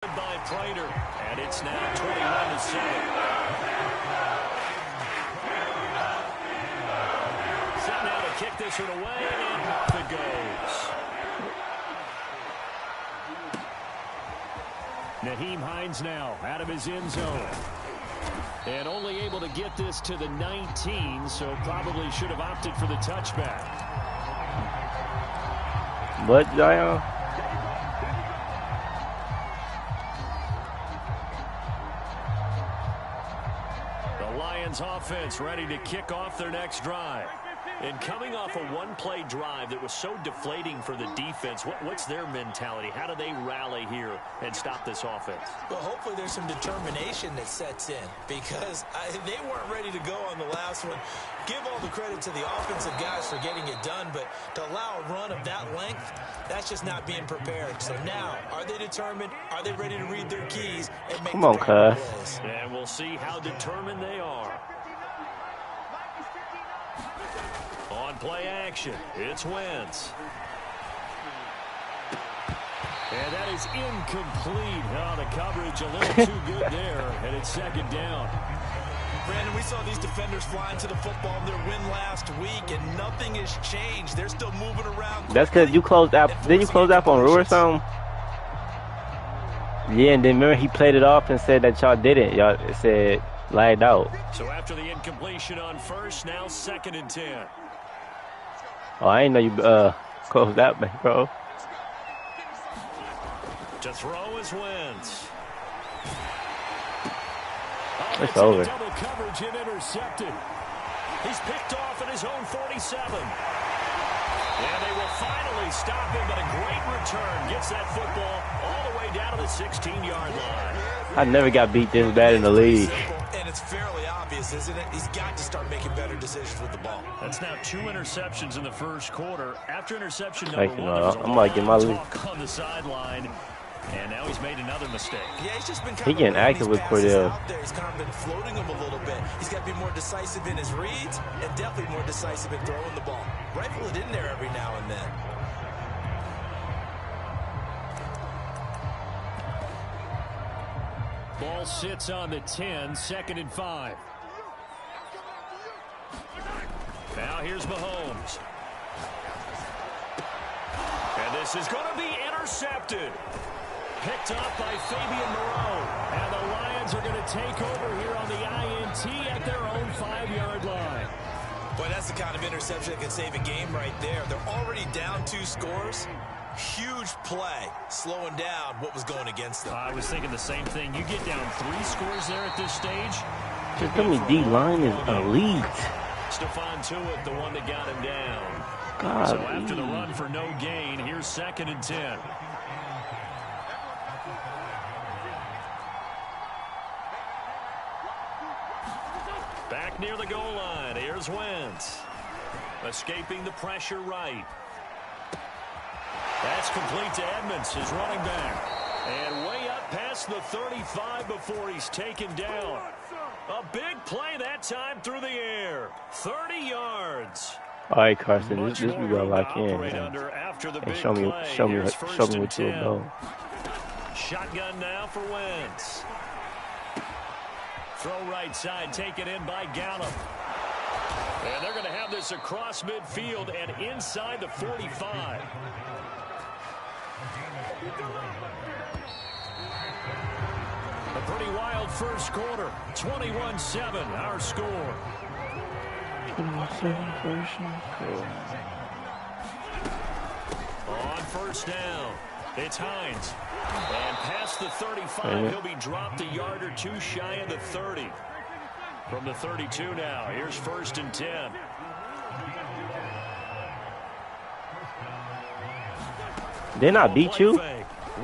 By Prater, and it's now 21-7. Set now to kick this one away, and off it goes. Nyheim Hines now out of his end zone. And only able to get this to the 19, so probably should have opted for the touchback. What, Zion? The Lions offense ready to kick off their next drive. And coming off a one-play drive that was so deflating for the defense, what's their mentality? How do they rally here and stop this offense? Well, hopefully there's some determination that sets in because they weren't ready to go on the last one. Give all the credit to the offensive guys for getting it done, but to allow a run of that length, that's just not being prepared. So now, are they determined? Are they ready to read their keys and make the plays? And we'll see how determined they are. On play action, it's Wentz. And that is incomplete. Oh, the coverage a little too good there, and it's second down. Brandon, we saw these defenders flying to the football in their win last week, and nothing has changed. They're still moving around. That's because you closed out. Didn't you close out on Rue or something? Yeah, and then remember he played it off and said that y'all didn't. Y'all said lagged out. So after the incompletion on first, now 2nd and 10. Oh, I didn't know you closed that, man, bro. To throw is Wentz. It's over. Double coverage and intercepted. He's picked off at his own 47. And they will finally stop him, but a great return gets that football all the way down to the 16-yard line. I never got beat this bad in the league. And it's fairly obvious, isn't it? He's got to start making better decisions with the ball. That's now 2 interceptions in the first quarter. After interception number 1, I'm like in my league. On the sideline. And now he's made another mistake. Yeah, he's just been he getting active with Cordell. He's kind of been floating him a little bit. He's got to be more decisive in his reads and definitely more decisive in throwing the ball. Rifle it in there every now and then. Ball sits on the 10, 2nd and 5. Now here's Mahomes. And this is going to be intercepted. Picked up by Fabian Moreau. And the Lions are going to take over here on the INT at their own 5-yard line. Boy, that's the kind of interception that can save a game right there. They're already down 2 scores. Huge play, slowing down what was going against them. I was thinking the same thing. You get down 3 scores there at this stage. Just tell me D-line is elite. Stephon Tuitt, the one that got him down. God, so after the run for no gain, here's 2nd and 10. Back near the goal line, here's Wentz. Escaping the pressure right. That's complete to Edmonds, his running back. And way up past the 35 before he's taken down. A big play that time through the air. 30 yards. All right, Carson, this we gotta lock in. And show me what you'll know. Shotgun now for Wentz. Throw right side, taken in by Gallup. And they're going to have this across midfield and inside the 45. A pretty wild first quarter. 21-7, our score. 21-7 first. On first down, it's Hines. And past the 35, he'll be dropped a yard or 2 shy of the 30. From the 32 now, here's 1st and 10. Didn't I beat you?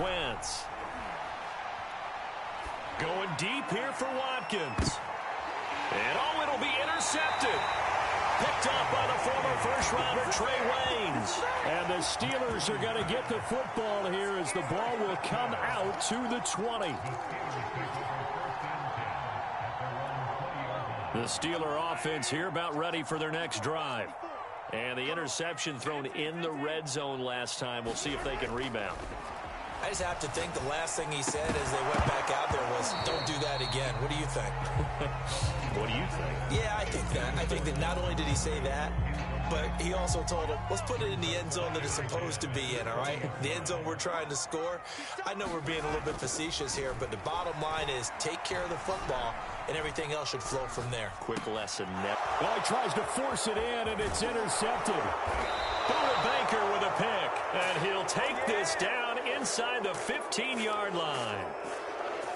Wentz. Going deep here for Watkins. And it'll be intercepted. Picked up by the former first-rounder Trey Waynes. And the Steelers are going to get the football here as the ball will come out to the 20. The Steeler offense here about ready for their next drive. And the interception thrown in the red zone last time. We'll see if they can rebound. I just have to think the last thing he said as they went back out there was, don't do that again. What do you think? What do you think? Yeah, I think that. I think that not only did he say that, but he also told him, let's put it in the end zone that it's supposed to be in, all right? The end zone we're trying to score. I know we're being a little bit facetious here, but the bottom line is take care of the football, and everything else should flow from there. Quick lesson. Well, he tries to force it in, and it's intercepted. Buda Baker with a pick, and he'll take this down inside the 15-yard line.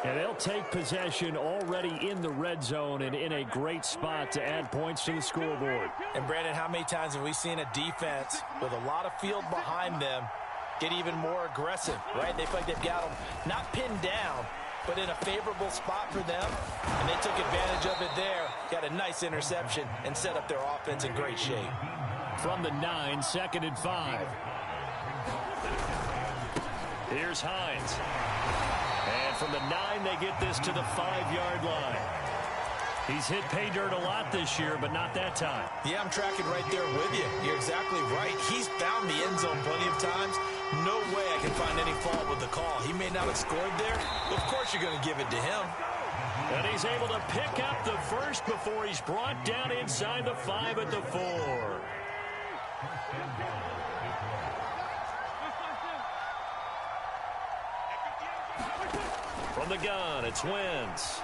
And they'll take possession already in the red zone and in a great spot to add points to the scoreboard. And, Brandon, how many times have we seen a defense with a lot of field behind them get even more aggressive, right? They feel like they've got them not pinned down, but in a favorable spot for them, and they took advantage of it there, got a nice interception, and set up their offense in great shape. From the 9, 2nd and 5. Here's Hines. And from the 9, they get this to the 5-yard line. He's hit pay dirt a lot this year, but not that time. Yeah, I'm tracking right there with you. You're exactly right. He's found the end zone plenty of times. No way I can find any fault with the call. He may not have scored there. Of course you're going to give it to him. And he's able to pick up the first before he's brought down inside the 5 at the 4. From the gun, it's Wentz.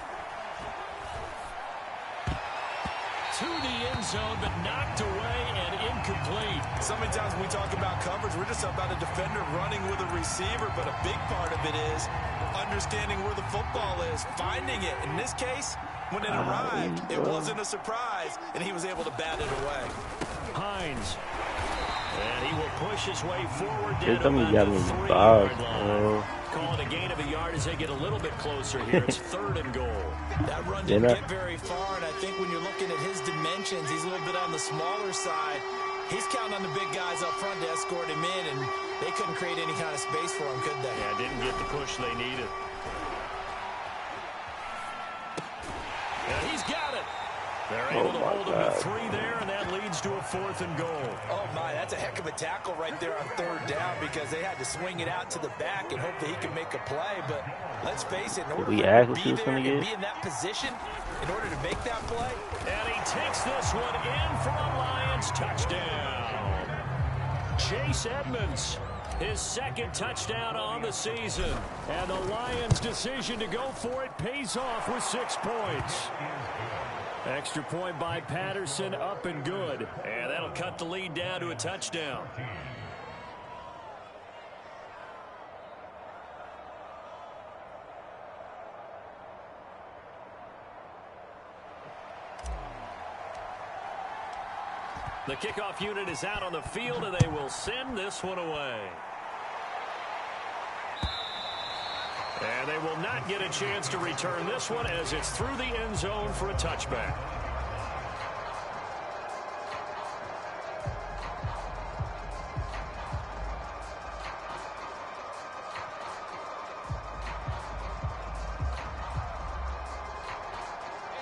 To the end zone, but knocked away and incomplete. So many times when we talk about coverage, we're just about a defender running with a receiver, but a big part of it is understanding where the football is, finding it. In this case, when it arrived, it wasn't a surprise, and he was able to bat it away. Hines. And he will push his way forward. Somebody got me box. Call it a gain of a yard as they get a little bit closer here. It's 3rd and goal. That run didn't get very far, and I think when you're looking at his dimensions, he's a little bit on the smaller side. He's counting on the big guys up front to escort him in, and they couldn't create any kind of space for him, could they? Yeah, didn't get the push they needed. And he's got it. They're able to hold him to 3 there, and that leads to a 4th and goal. Oh, my, that's a heck of a tackle right there on 3rd down because they had to swing it out to the back and hope that he could make a play. But let's face it, in order to be there and be in that position, in order to make that play. And he takes this one in for a Lions touchdown. Chase Edmonds, his 2nd touchdown on the season. And the Lions' decision to go for it pays off with 6 points. Extra point by Patterson, up and good. And that'll cut the lead down to a touchdown. The kickoff unit is out on the field, and they will send this one away. And they will not get a chance to return this one as it's through the end zone for a touchback.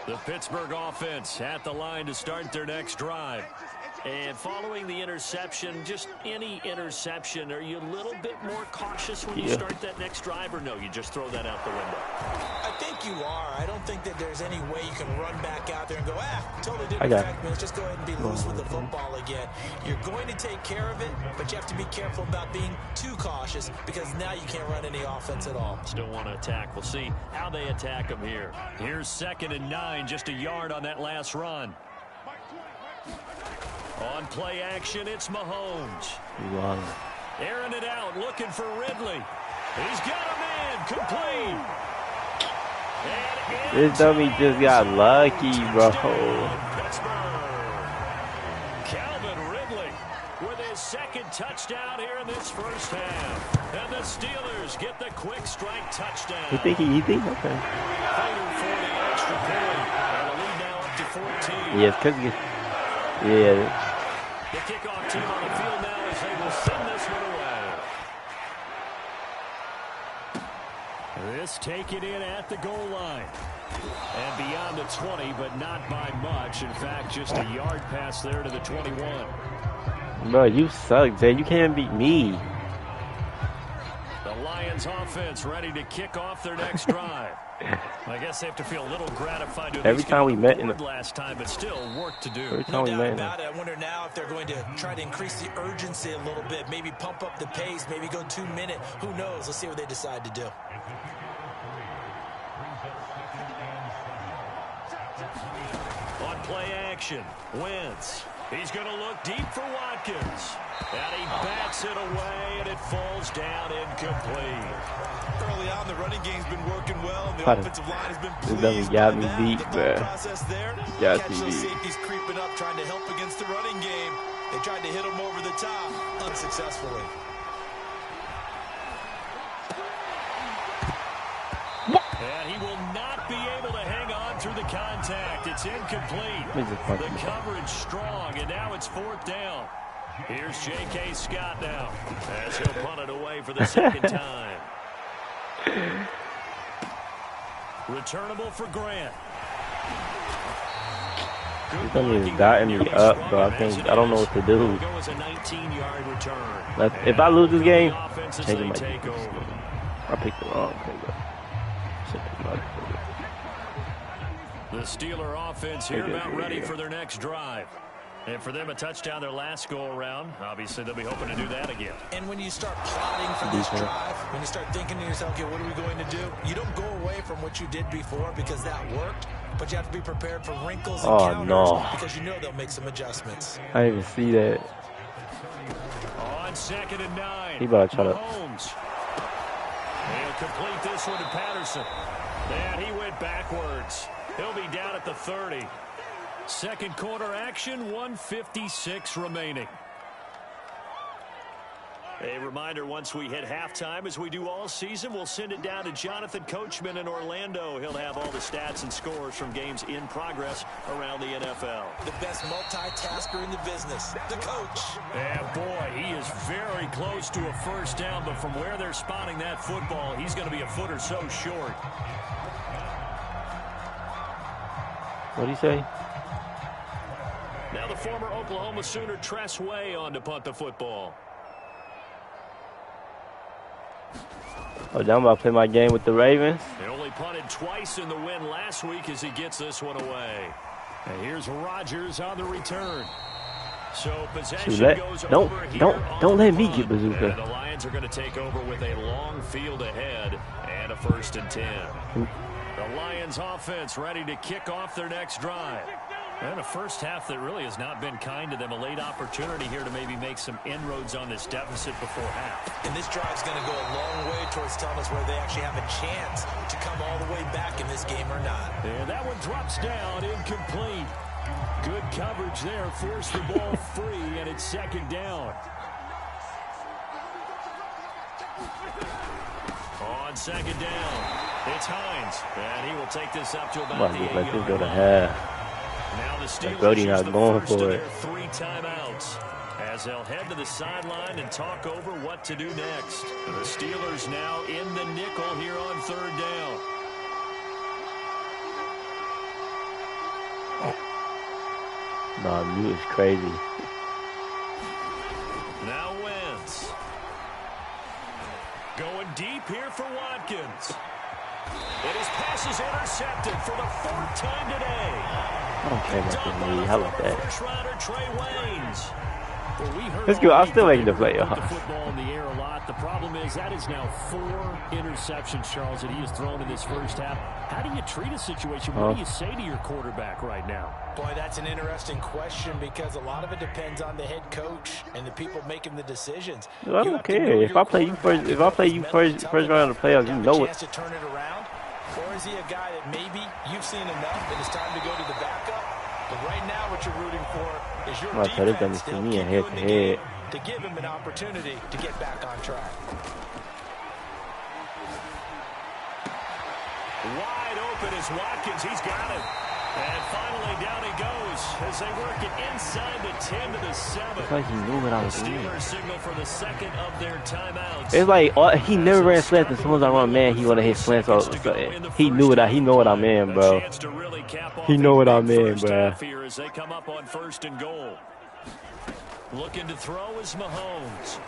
The Pittsburgh offense at the line to start their next drive. And following the interception, just any interception, are you a little bit more cautious when you start that next drive, or no, you just throw that out the window? I think you are. I don't think that there's any way you can run back out there and go, totally didn't affect me. Let's just go ahead and be loose with the football again. You're going to take care of it, but you have to be careful about being too cautious because now you can't run any offense at all. Still want to attack. We'll see how they attack them here. Here's 2nd and 9, just a yard on that last run. On play action, it's Mahomes. Wow. Airing it out, looking for Ridley. He's got him in, complete. This dummy just got lucky, bro. Calvin Ridley with his 2nd touchdown here in this first half. And the Steelers get the quick strike touchdown. You think he okay. Fighting for the extra point. And the lead now up to 14. Yes, because yeah. The kickoff team on the field now as they will send this one away. This taken in at the goal line. And beyond the 20, but not by much. In fact, just a yard pass there to the 21. Bro, you suck, Jay. You can't beat me. The Lions Lions offense ready to kick off their next drive. I guess they have to feel a little gratified to every time we met in the last time, but still work to do. Every time no we doubt met about it. I wonder now if they're going to try to increase the urgency a little bit, maybe pump up the pace, maybe go 2 minute. Who knows? Let's see what they decide to do. On play action, Wentz. He's going to look deep for Watkins. And he bats it away, and it falls down incomplete. Early on, the running game's been working well, and the offensive line has been pleased this got me by deep, that. man. The process there, Got catch me those deep. safeties creeping up, trying to help against the running game. They tried to hit him over the top, unsuccessfully. And he will not be able to hang on through the contact. It's incomplete. The coverage strong, and now it's 4th down. Here's J.K. Scott now, as he'll punt it away for the second time. Returnable for Grant. He's gonna be dotting me up, bro. I don't know what to do. If I lose this game, changing my defense. I picked the wrong thing. The Steeler offense here about ready for their next drive. And for them, a touchdown their last go-around. Obviously, they'll be hoping to do that again. And when you start plotting for this drive, when you start thinking to yourself, okay, what are we going to do? You don't go away from what you did before because that worked, but you have to be prepared for wrinkles and counters because you know they'll make some adjustments. I didn't even see that. On 2nd and 9, he about to try to. Mahomes. He'll complete this one to Patterson. And he went backwards. He'll be down at the 30. Second quarter action, 1:56 remaining. A reminder, once we hit halftime, as we do all season, we'll send it down to Jonathan Coachman in Orlando. He'll have all the stats and scores from games in progress around the NFL. The best multitasker in the business, the coach. And boy, he is very close to a first down, but from where they're spotting that football, he's going to be a foot or so short. What'd he say? Now the former Oklahoma Sooner Tress Way on to punt the football. Oh, now I'm about to play my game with the Ravens. They only punted twice in the win last week as he gets this one away. And here's Rodgers on the return. So possession goes over here. Don't let me get bazooka. And the Lions are going to take over with a long field ahead and a 1st and 10. The Lions offense ready to kick off their next drive. And a first half that really has not been kind to them. A late opportunity here to maybe make some inroads on this deficit before half. And this drive's going to go a long way towards telling us whether they actually have a chance to come all the way back in this game or not. And that one drops down, incomplete. Good coverage there, forced the ball free, and it's 2nd down. On 2nd down, it's Hines, and he will take this up to about the 8-yard go to line. half. Now the Steelers Brody use not the going first for of it. their 3 timeouts as they'll head to the sideline and talk over what to do next. The Steelers now in the nickel here on 3rd down. Nah, you is crazy. Now Wentz. Going deep here for Watkins. And his pass is intercepted for the 4th time today. I don't care about the lead. How about that? First rounder Trey Waynes. Let's go. I'm still making the playoffs. The football in the air a lot. The problem is that is now 4 interceptions, Charles, that he has thrown in this first half. How do you treat a situation? What do you say to your quarterback right now? Boy, that's an interesting question because a lot of it depends on the head coach and the people making the decisions. I don't care. If I play you first round of the playoffs, you know it. To turn it around, or is he a guy that maybe you've seen enough and it's time to go to the backup? But right now, what you're rooting for is your defense to keep you in the game, to give him an opportunity to get back on track. Wide open is Watkins. He's got it. And finally, down he goes as they work it inside the 10 to the 7. It's like he knew what I was doing. Steelers signal for the 2nd of their timeouts. It's like he never ran slants. As soon as I run man, he want to hit slants all of a sudden. He knew what he know what I'm in, bro. He know what I'm in, bro. As they come up on 1st and goal. Looking to throw is Mahomes.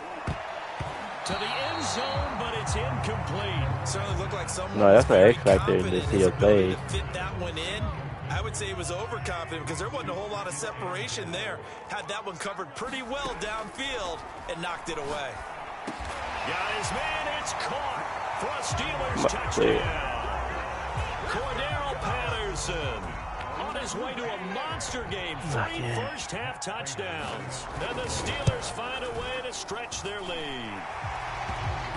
to the end zone, but it's incomplete. Certainly looked like someone No, that's was an very X factor in confident this in his here ability play. to fit that one in. I would say he was overconfident because there wasn't a whole lot of separation there. Had that one covered pretty well downfield and knocked it away. Got his man, it's caught for a Steelers touchdown. Cordero Patterson on his way to a monster game. 3 first-half touchdowns. And the Steelers find a way to stretch their lead.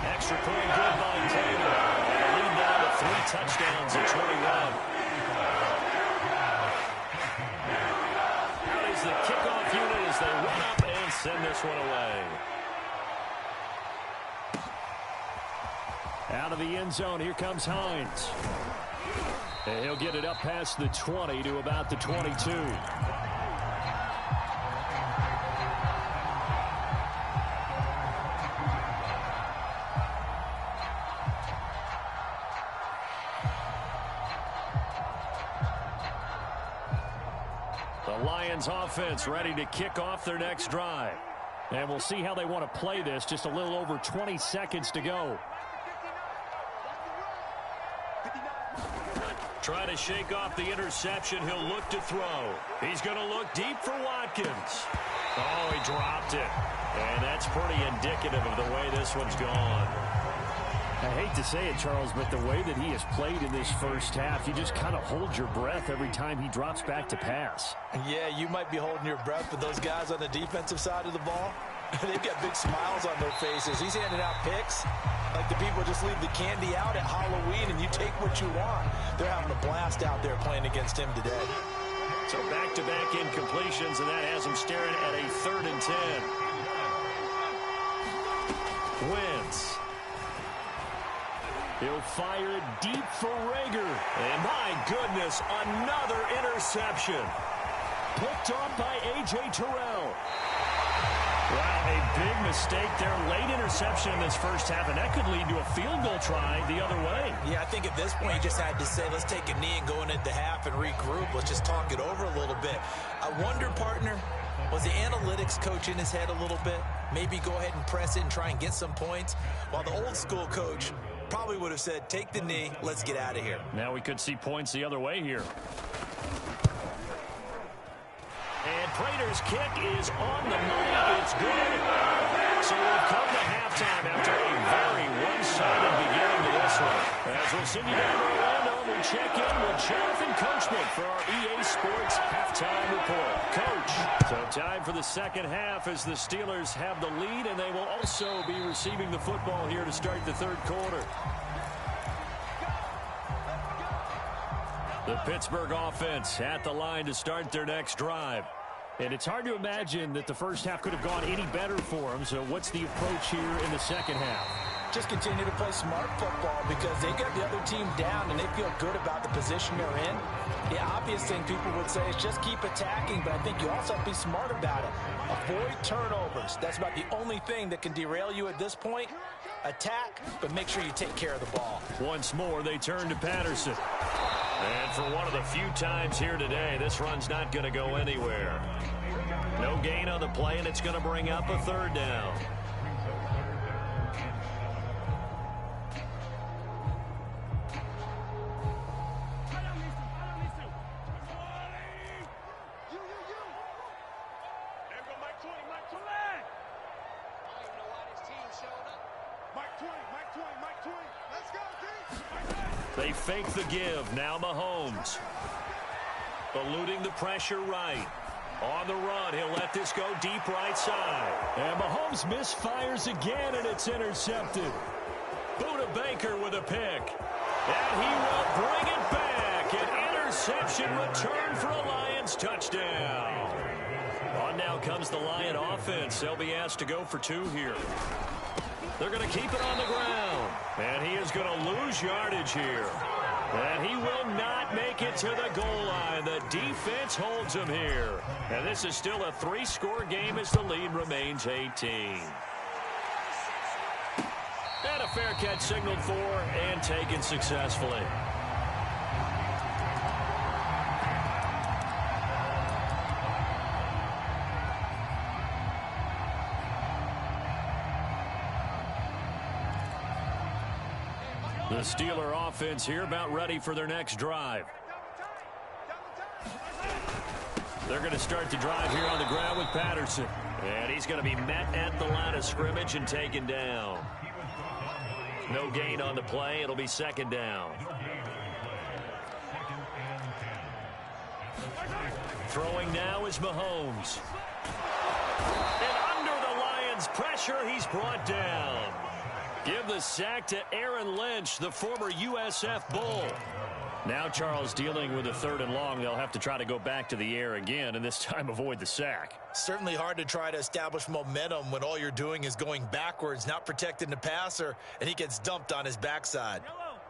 Extra point good by Taylor. And the lead now to 3 touchdowns at 21. Out is the kickoff unit as they run up and send this one away. Out of the end zone, here comes Hines. And he'll get it up past the 20 to about the 22. The Lions offense ready to kick off their next drive. And we'll see how they want to play this. Just a little over 20 seconds to go. Trying to shake off the interception. He'll look to throw. He's going to look deep for Watkins. Oh, he dropped it. And that's pretty indicative of the way this one's gone. I hate to say it, Charles, but the way that he has played in this first half, you just kind of hold your breath every time he drops back to pass. Yeah, you might be holding your breath, but those guys on the defensive side of the ball, they've got big smiles on their faces. He's handing out picks like the people just leave the candy out at Halloween and you take what you want. They're having a blast out there playing against him today. So back-to-back incompletions, and that has him staring at a 3rd and 10. Wentz. He'll fire it deep for Rager. And my goodness, another interception. Picked off by A.J. Terrell. Wow, a big mistake there. Late interception in this first half, and that could lead to a field goal try the other way. Yeah, I think at this point you just had to say, let's take a knee and go into the half and regroup. Let's just talk it over a little bit. I wonder, partner, was the analytics coach in his head a little bit? Maybe go ahead and press it and try and get some points? While the old school coach probably would have said, take the knee, let's get out of here. Now we could see points the other way here. And Prater's kick is on the money. It's good. So we've come to halftime after a very one-sided beginning to this one. As we'll send you down to Orlando, we check in with Jonathan Coachman for our EA Sports Halftime Report. Coach, so time for the second half as the Steelers have the lead, and they will also be receiving the football here to start the third quarter. The Pittsburgh offense at the line to start their next drive. And it's hard to imagine that the first half could have gone any better for them. So what's the approach here in the second half? Just continue to play smart football because they got the other team down and they feel good about the position they're in. The obvious thing people would say is just keep attacking, but I think you also have to be smart about it. Avoid turnovers. That's about the only thing that can derail you at this point. Attack, but make sure you take care of the ball. Once more, they turn to Patterson. And for one of the few times here today, this run's not going to go anywhere. No gain on the play, and it's going to bring up a 3rd down. They fake the give. Now Mahomes. Eluding the pressure right. On the run, he'll let this go deep right side. And Mahomes misfires again, and it's intercepted. Buda Baker with a pick. And he will bring it back. An interception return for a Lions touchdown. On now comes the Lion offense. They'll be asked to go for 2 here. They're going to keep it on the ground. And he is going to lose yardage here. And he will not make it to the goal line. The defense holds him here. And this is still a 3-score game as the lead remains 18. And a fair catch signaled for and taken successfully. The Steeler offense here about ready for their next drive. They're going to start the drive here on the ground with Patterson. And he's going to be met at the line of scrimmage and taken down. No gain on the play. It'll be second down. Throwing now is Mahomes. And under the Lions' pressure, he's brought down. Give the sack to Aaron Lynch, the former USF Bull. Now Charles dealing with a 3rd and long. They'll have to try to go back to the air again and this time avoid the sack. Certainly hard to try to establish momentum when all you're doing is going backwards, not protecting the passer, and he gets dumped on his backside.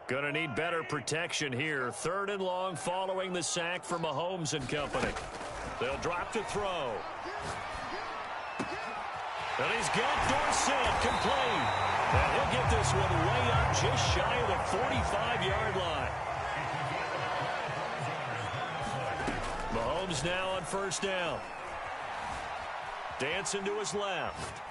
Gonna need better protection here. 3rd and long following the sack for Mahomes and company. They'll drop to throw. And he's got Dorsett complete. And he'll get this one way up just shy of the 45-yard line. Mahomes now on 1st down. Dancing to his left.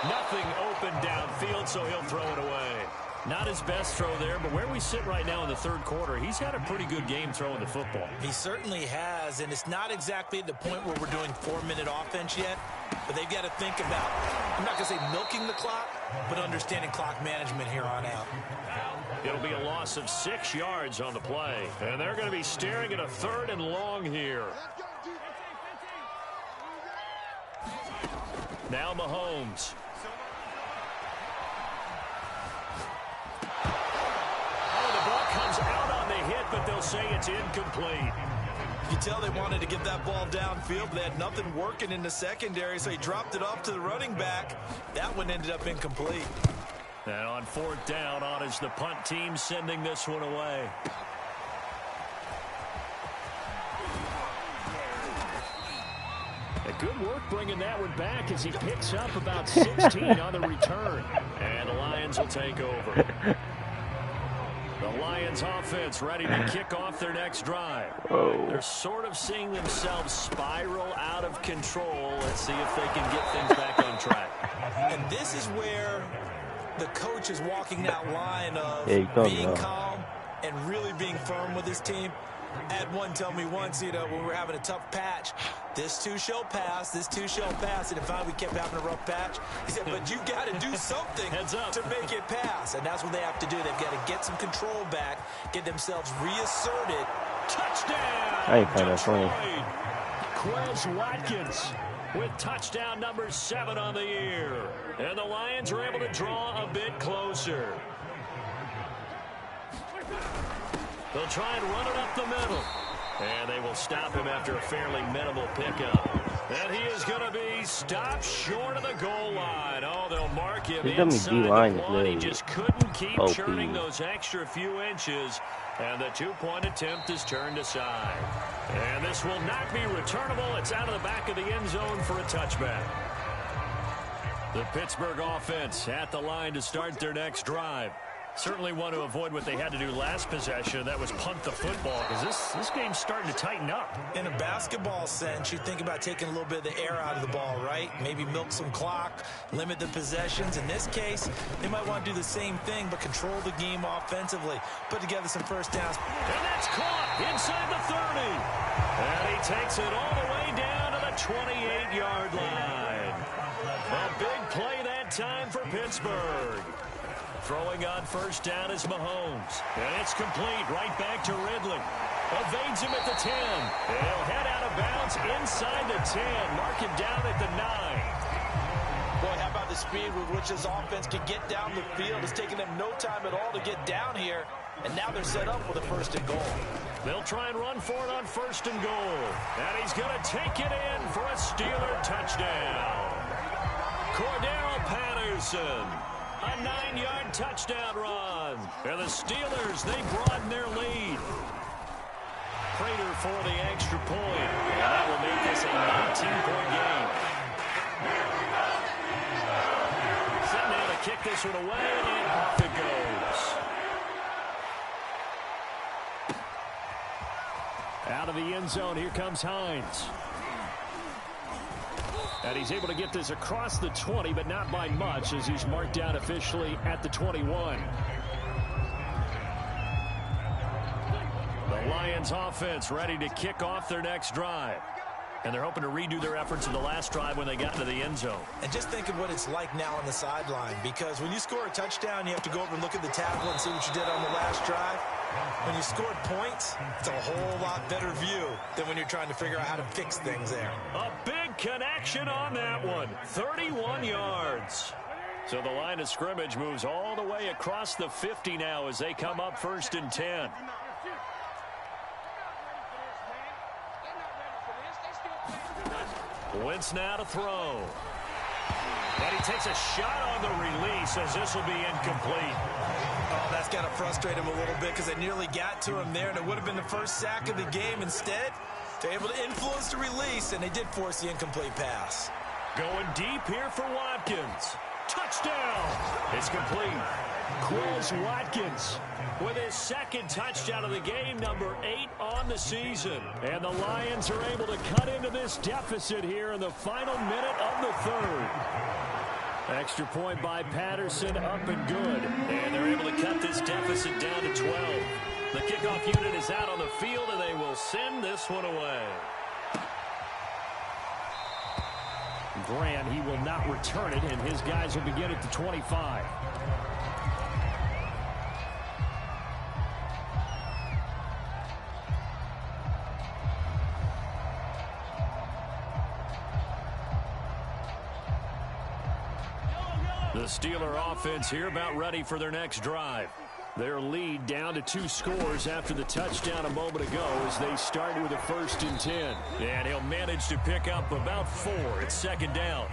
Nothing open downfield, so he'll throw it away. Not his best throw there, but where we sit right now in the 3rd quarter, he's had a pretty good game throwing the football. He certainly has, and it's not exactly at the point where we're doing 4-minute offense yet, but they've got to think about, I'm not going to say milking the clock, but understanding clock management here on out. It'll be a loss of 6 yards on the play, and they're going to be staring at a 3rd and long here. Now Mahomes. Comes out on the hit, but they'll say it's incomplete. You can tell they wanted to get that ball downfield, but they had nothing working in the secondary, so he dropped it off to the running back. That one ended up incomplete. And on 4th down, on is the punt team sending this one away. A good work bringing that one back as he picks up about 16 on the return. And the Lions will take over. The Lions offense ready to kick off their next drive. They're sort of seeing themselves spiral out of control. Let's see if they can get things back on track. And this is where the coach is walking that line of being calm and really being firm with his team. I had one tell me once, when we were having a tough patch, this too shall pass, this too shall pass. And if we kept having a rough patch, he said, but you got to do something to make it pass. And that's what they have to do. They've got to get some control back, get themselves reasserted. Touchdown! I ain't playing that funny. Quez Watkins with touchdown number 7 on the year. And the Lions are able to draw a bit closer. They'll try and run it up the middle. And they will stop him after a fairly minimal pickup. And he is going to be stopped short of the goal line. Oh, they'll mark him inside the plot. He just couldn't keep churning those extra few inches. And the 2-point attempt is turned aside. And this will not be returnable. It's out of the back of the end zone for a touchback. The Pittsburgh offense at the line to start their next drive. Certainly want to avoid what they had to do last possession. That was punt the football, because this game's starting to tighten up. In a basketball sense, you think about taking a little bit of the air out of the ball, right? Maybe milk some clock, limit the possessions. In this case, they might want to do the same thing, but control the game offensively. Put together some first downs. And that's caught inside the 30. And he takes it all the way down to the 28-yard line. A big play that time for Pittsburgh. Throwing on 1st down is Mahomes. And it's complete right back to Ridley. Evades him at the 10. He'll head out of bounds inside the 10. Mark him down at the 9. Boy, how about the speed with which this offense can get down the field? It's taking them no time at all to get down here. And now they're set up with a 1st and goal. They'll try and run for it on 1st and goal. And he's going to take it in for a Steeler touchdown. Cordero Patterson. A 9-yard touchdown run. And the Steelers, they broaden their lead. Prater for the extra point. And that will make this a 19-point game. Setting down to kick this one away, and off it goes. Out of the end zone, here comes Hines. And he's able to get this across the 20, but not by much, as he's marked down officially at the 21. Lions offense ready to kick off their next drive. And they're hoping to redo their efforts in the last drive when they got into the end zone. And just think of what it's like now on the sideline, because when you score a touchdown, you have to go over and look at the tablet and see what you did on the last drive. When you scored points, it's a whole lot better view than when you're trying to figure out how to fix things there. A big connection on that one. 31 yards. So the line of scrimmage moves all the way across the 50 now as they come up 1st and 10. Wentz now to throw. And he takes a shot on the release as this will be incomplete. Oh, that's got to frustrate him a little bit because they nearly got to him there, and it would have been the first sack of the game. Instead, they're able to influence the release, and they did force the incomplete pass. Going deep here for Watkins. Touchdown! It's complete. Quez Watkins with his second touchdown of the game, number 8 on the season. And the Lions are able to cut into this deficit here in the final minute of the 3rd. Extra point by Patterson, up and good. And they're able to cut this deficit down to 12. The kickoff unit is out on the field, and they will send this one away. Grant, he will not return it, and his guys will begin at the 25. The Steeler offense here about ready for their next drive. Their lead down to 2 scores after the touchdown a moment ago as they start with a 1st and 10. And he'll manage to pick up about 4. It's 2nd down.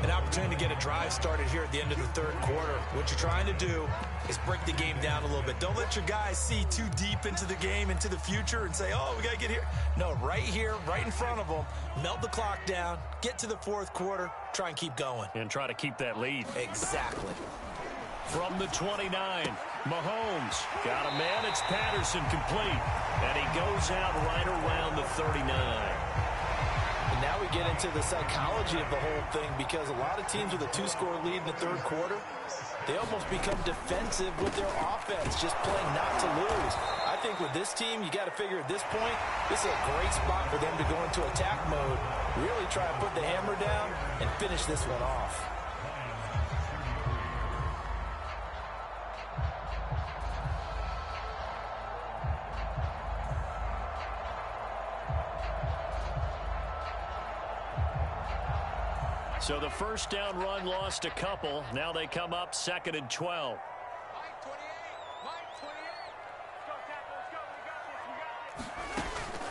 An opportunity to get a drive started here at the end of the 3rd quarter. What you're trying to do is break the game down a little bit. Don't let your guys see too deep into the game, into the future, and say, oh, we got to get here. No, right here, right in front of them, melt the clock down, get to the 4th quarter, try and keep going. And try to keep that lead. Exactly. From the 29, Mahomes got a man. It's Patterson complete. And he goes out right around the 39. And now we get into the psychology of the whole thing, because a lot of teams with a 2-score lead in the 3rd quarter, they almost become defensive with their offense, just playing not to lose. I think with this team, you got to figure at this point, this is a great spot for them to go into attack mode, really try and put the hammer down and finish this one off. So the 1st down run lost a couple. Now they come up 2nd and 12.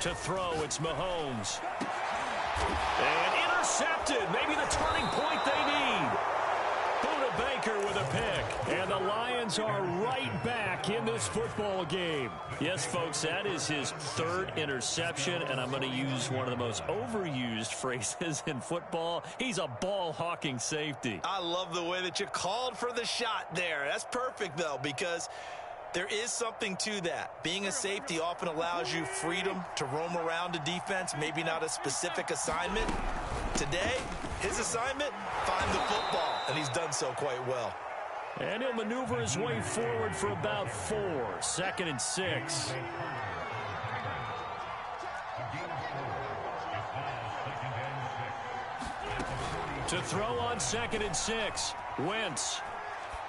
To throw, it's Mahomes. And intercepted. Maybe the turning point they need. Buda Baker with a pick. And the Lions are right back in this football game. Yes, folks, that is his 3rd interception, and I'm going to use one of the most overused phrases in football. He's a ball-hawking safety. I love the way that you called for the shot there. That's perfect, though, because there is something to that. Being a safety often allows you freedom to roam around a defense, maybe not a specific assignment. Today, his assignment, find the football, and he's done so quite well. And he'll maneuver his way forward for about 4. 2nd and 6. To throw on 2nd and 6. Wentz.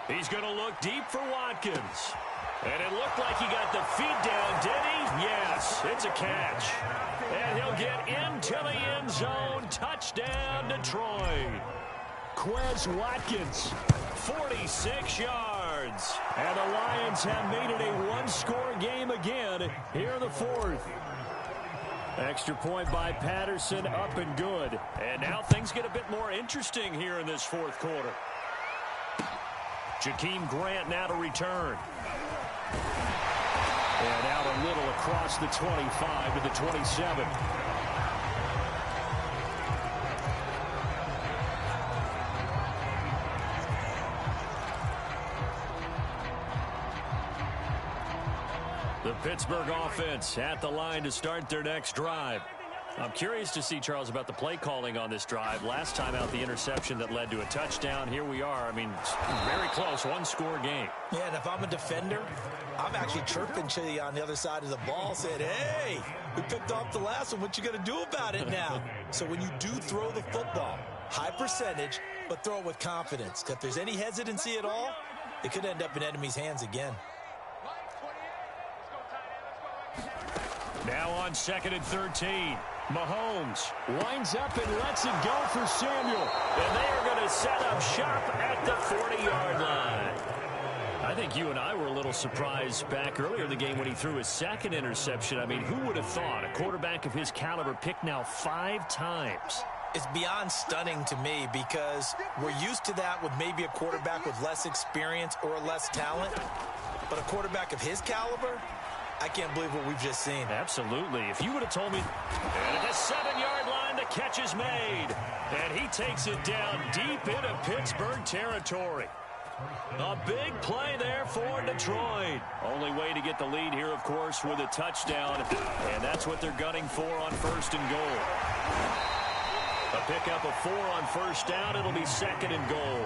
He's going to look deep for Watkins. And it looked like he got the feet down, did he? Yes, it's a catch. And he'll get into the end zone. Touchdown, Detroit. Quez Watkins, 46 yards. And the Lions have made it a 1-score game again here in the 4th. Extra point by Patterson, up and good. And now things get a bit more interesting here in this 4th quarter. Jakeem Grant now to return. And out a little across the 25 to the 27. The Pittsburgh offense at the line to start their next drive. I'm curious to see, Charles, about the play calling on this drive. Last time out, the interception that led to a touchdown. Here we are. I mean, very close, one-score game. Yeah, and if I'm a defender, I'm actually chirping to you on the other side of the ball, saying, hey, we picked off the last one. What you going to do about it now? So when you do throw the football, high percentage, but throw it with confidence. If there's any hesitancy at all, it could end up in enemy's hands again. Now on 2nd and 13. Mahomes winds up and lets it go for Samuel. And they are going to set up shop at the 40-yard line. I think you and I were a little surprised back earlier in the game when he threw his second interception. I mean, who would have thought a quarterback of his caliber picked now 5 times? It's beyond stunning to me because we're used to that with maybe a quarterback with less experience or less talent. But a quarterback of his caliber, I can't believe what we've just seen. Absolutely. If you would have told me, and at the 7-yard line, the catch is made. And he takes it down deep into Pittsburgh territory. A big play there for Detroit. Only way to get the lead here, of course, with a touchdown. And that's what they're gunning for on 1st and goal. A pickup of 4 on 1st down. It'll be 2nd and goal.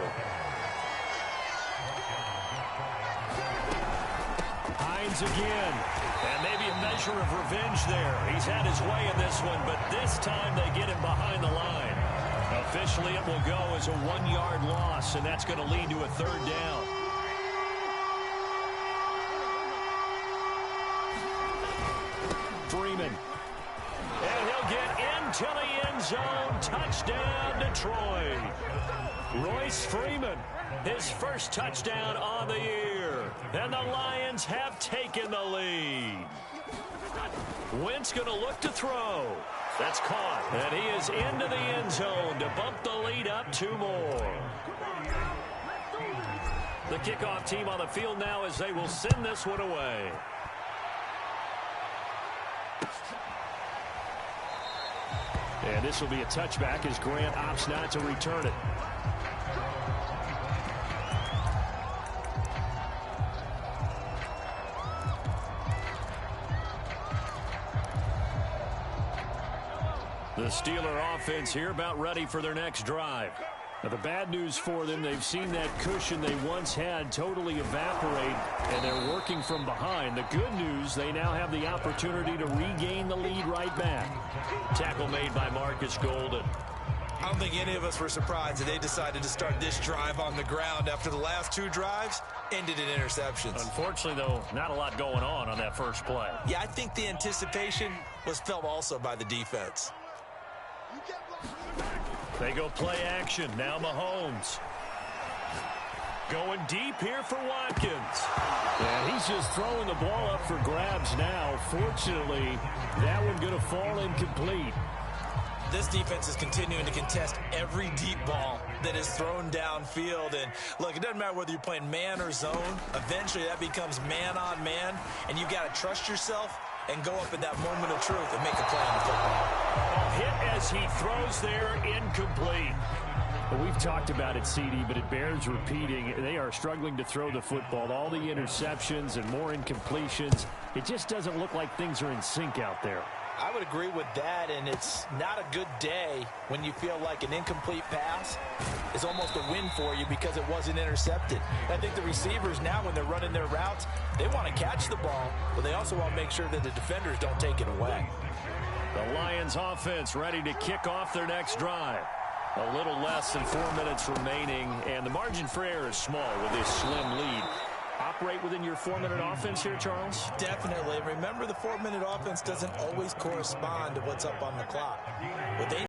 Hines again. And maybe a measure of revenge there. He's had his way in this one, but this time they get him behind the line. Officially, it will go as a 1-yard loss, and that's going to lead to a 3rd down. Freeman. And he'll get into the end zone. Touchdown, Detroit. Royce Freeman, his first touchdown on the year. And the Lions have taken the lead. Wentz going to look to throw. That's caught. And he is into the end zone to bump the lead up 2 more. The kickoff team on the field now as they will send this one away. And this will be a touchback as Grant opts not to return it. The Steeler offense here about ready for their next drive. Now, the bad news for them, they've seen that cushion they once had totally evaporate, and they're working from behind. The good news, they now have the opportunity to regain the lead right back. Tackle made by Marcus Golden. I don't think any of us were surprised that they decided to start this drive on the ground after the last 2 drives ended in interceptions. Unfortunately, though, not a lot going on that first play. Yeah, I think the anticipation was felt also by the defense. They go play action. Now Mahomes. Going deep here for Watkins. And he's just throwing the ball up for grabs now. Fortunately, that one going to fall incomplete. This defense is continuing to contest every deep ball that is thrown downfield. And, look, it doesn't matter whether you're playing man or zone. Eventually, that becomes man-on-man, and you've got to trust yourself and go up at that moment of truth and make a play on the football. A hit as he throws there, incomplete. Well, we've talked about it, CD, but it bears repeating. They are struggling to throw the football. All the interceptions and more incompletions. It just doesn't look like things are in sync out there. I would agree with that, and it's not a good day when you feel like an incomplete pass is almost a win for you because it wasn't intercepted. I think the receivers now, when they're running their routes, they want to catch the ball, but they also want to make sure that the defenders don't take it away. The Lions offense ready to kick off their next drive. A little less than 4 minutes remaining, and the margin for error is small with this slim lead. Operate within your 4-minute offense here, Charles? Definitely. Remember, the 4-minute offense doesn't always correspond to what's up on the clock. What they